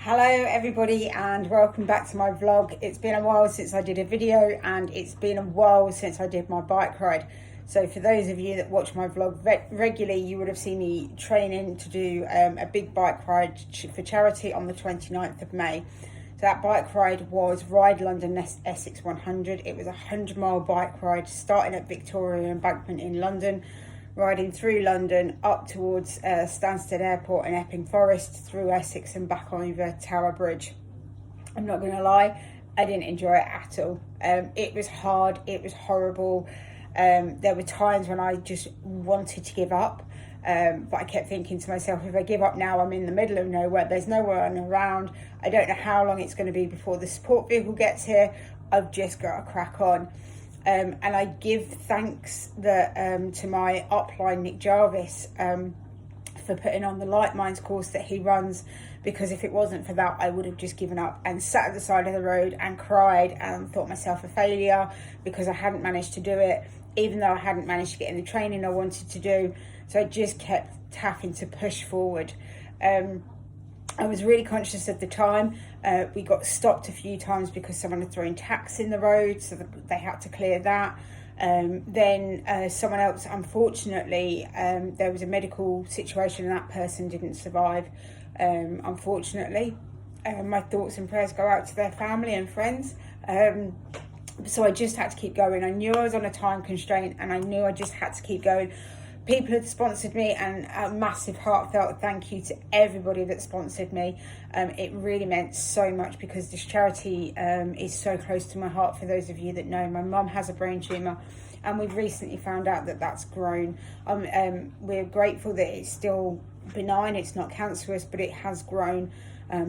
Hello everybody and welcome back to my vlog. It's been a while since I did a video and it's been a while since I did my bike ride. So for those of you that watch my vlog regularly, you would have seen me training to do a big bike ride for charity on the 29th of May. So that bike ride was Ride London Essex 100. It was a 100-mile bike ride starting at Victoria Embankment in London, riding through London up towards Stansted Airport and Epping Forest, through Essex and back over Tower Bridge. I'm not going to lie, I didn't enjoy it at all. It was hard, it was horrible. There were times when I just wanted to give up, but I kept thinking to myself, if I give up now, I'm in the middle of nowhere, there's no one around, I don't know how long it's going to be before the support vehicle gets here, I've just got to crack on. And I give thanks to my upline Nick Jarvis for putting on the Light Minds course that he runs, because if it wasn't for that, I would have just given up and sat at the side of the road and cried and thought myself a failure because I hadn't managed to do it, even though I hadn't managed to get in the training I wanted to do. So I just kept having to push forward. I was really conscious of the time. We got stopped a few times because someone had thrown tacks in the road, so they had to clear that. Then someone else, unfortunately, there was a medical situation and that person didn't survive, unfortunately. My thoughts and prayers go out to their family and friends. So I just had to keep going. I knew I was on a time constraint and I knew I just had to keep going. People had sponsored me, and a massive heartfelt thank you to everybody that sponsored me. It really meant so much because this charity is so close to my heart. For those of you that know, my mum has a brain tumour and we've recently found out that that's grown. We're grateful that it's still benign, it's not cancerous, but it has grown.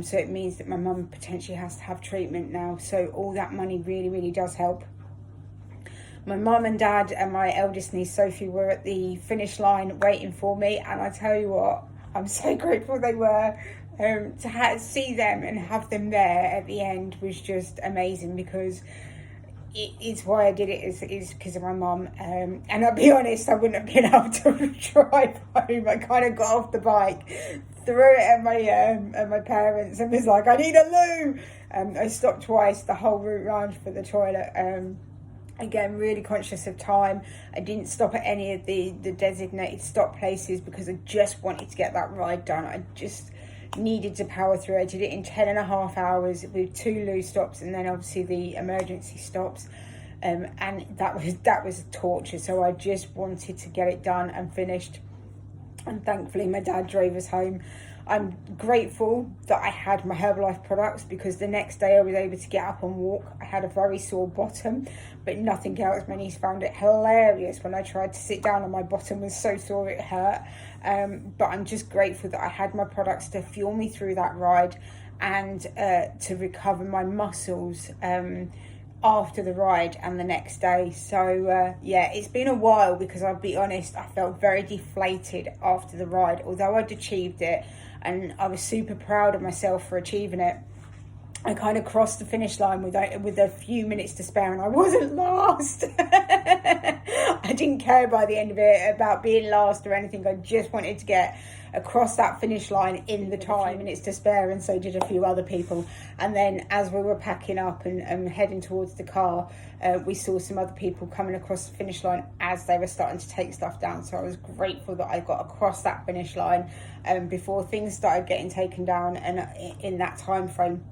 So it means that my mum potentially has to have treatment now. So all that money really, really does help. My mum and dad and my eldest niece Sophie were at the finish line waiting for me, and I tell you what, I'm so grateful they were. To see them and have them there at the end was just amazing, because it's why I did it is because of my mum. And I'll be honest, I wouldn't have been able to drive home. I kind of got off the bike, threw it at my parents and was like, I need a loo. I stopped twice the whole route round for the toilet. Again, really conscious of time. I didn't stop at any of the designated stop places because I just wanted to get that ride done. I just needed to power through. I did it in 10.5 hours with 2 loo stops and then obviously the emergency stops. And that was torture. So I just wanted to get it done and finished. And thankfully my dad drove us home. I'm grateful that I had my Herbalife products, because the next day I was able to get up and walk. I had a very sore bottom, but nothing else. My niece found it hilarious when I tried to sit down and my bottom was so sore it hurt. But I'm just grateful that I had my products to fuel me through that ride and to recover my muscles after the ride and the next day. So yeah, it's been a while, because I'll be honest, I felt very deflated after the ride, although I'd achieved it and I was super proud of myself for achieving it. I kind of crossed the finish line with a few minutes to spare, and I wasn't last. I didn't care by the end of it about being last or anything. I just wanted to get across that finish line in the time. A few minutes to spare, and so did a few other people. And then as we were packing up and heading towards the car, we saw some other people coming across the finish line as they were starting to take stuff down. So I was grateful that I got across that finish line before things started getting taken down. And in that time frame,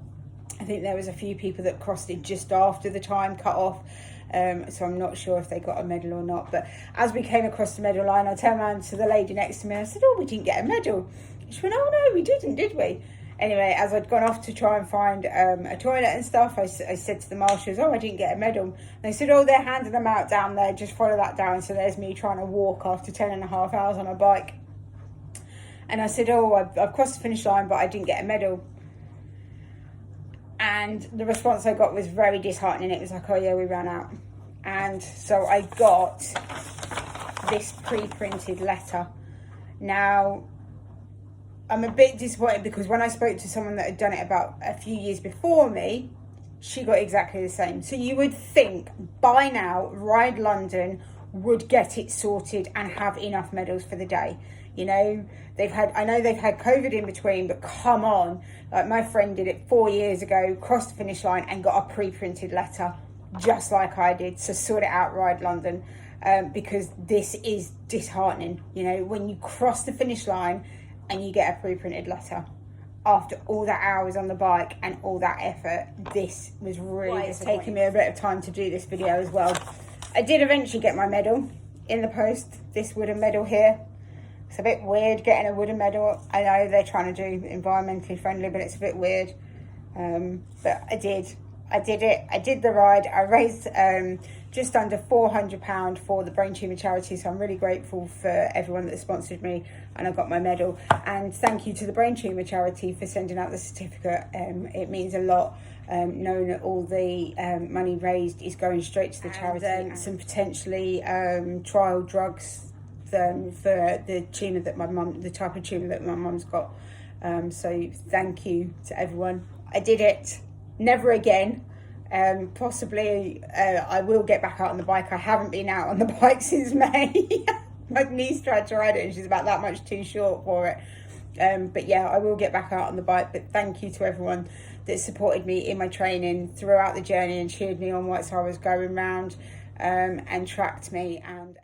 I think there was a few people that crossed it just after the time cut off. So I'm not sure if they got a medal or not. But as we came across the medal line, I turned around to the lady next to me and I said, oh, we didn't get a medal. She went, oh no, we didn't, did we? Anyway, as I'd gone off to try and find a toilet and stuff, I said to the marshals, oh, I didn't get a medal. And they said, oh, they're handing them out down there, just follow that down. So there's me trying to walk after 10.5 hours on a bike. And I said, oh, I've crossed the finish line, but I didn't get a medal. And the response I got was very disheartening. It was like, oh yeah, we ran out. And so I got this pre-printed letter. Now, I'm a bit disappointed because when I spoke to someone that had done it about a few years before me, she got exactly the same. So you would think by now, Ride London would get it sorted and have enough medals for the day. You know, I know they've had COVID in between, but come on. Like, my friend did it 4 years ago, crossed the finish line and got a pre-printed letter, just like I did. So sort it out, Ride London, because this is disheartening. You know, when you cross the finish line and you get a pre-printed letter after all that hours on the bike and all that effort, this was really disappointing. It's taken me a bit of time to do this video as well. I did eventually get my medal in the post, this wooden medal here. It's a bit weird getting a wooden medal. I know they're trying to do environmentally friendly, but it's a bit weird. But I did it. I did the ride. I raised just under £400 for the Brain Tumour charity, so I'm really grateful for everyone that sponsored me, and I got my medal. And thank you to the Brain Tumour charity for sending out the certificate. It means a lot, knowing that all the money raised is going straight to the charity, and some potentially trial drugs for the tumour that the type of tumour that my mum's got. So thank you to everyone. I did it. Never again. Possibly I will get back out on the bike. I haven't been out on the bike since May. My niece tried to ride it and she's about that much too short for it. But yeah, I will get back out on the bike. But thank you to everyone that supported me in my training throughout the journey and cheered me on whilst I was going round, and tracked me. And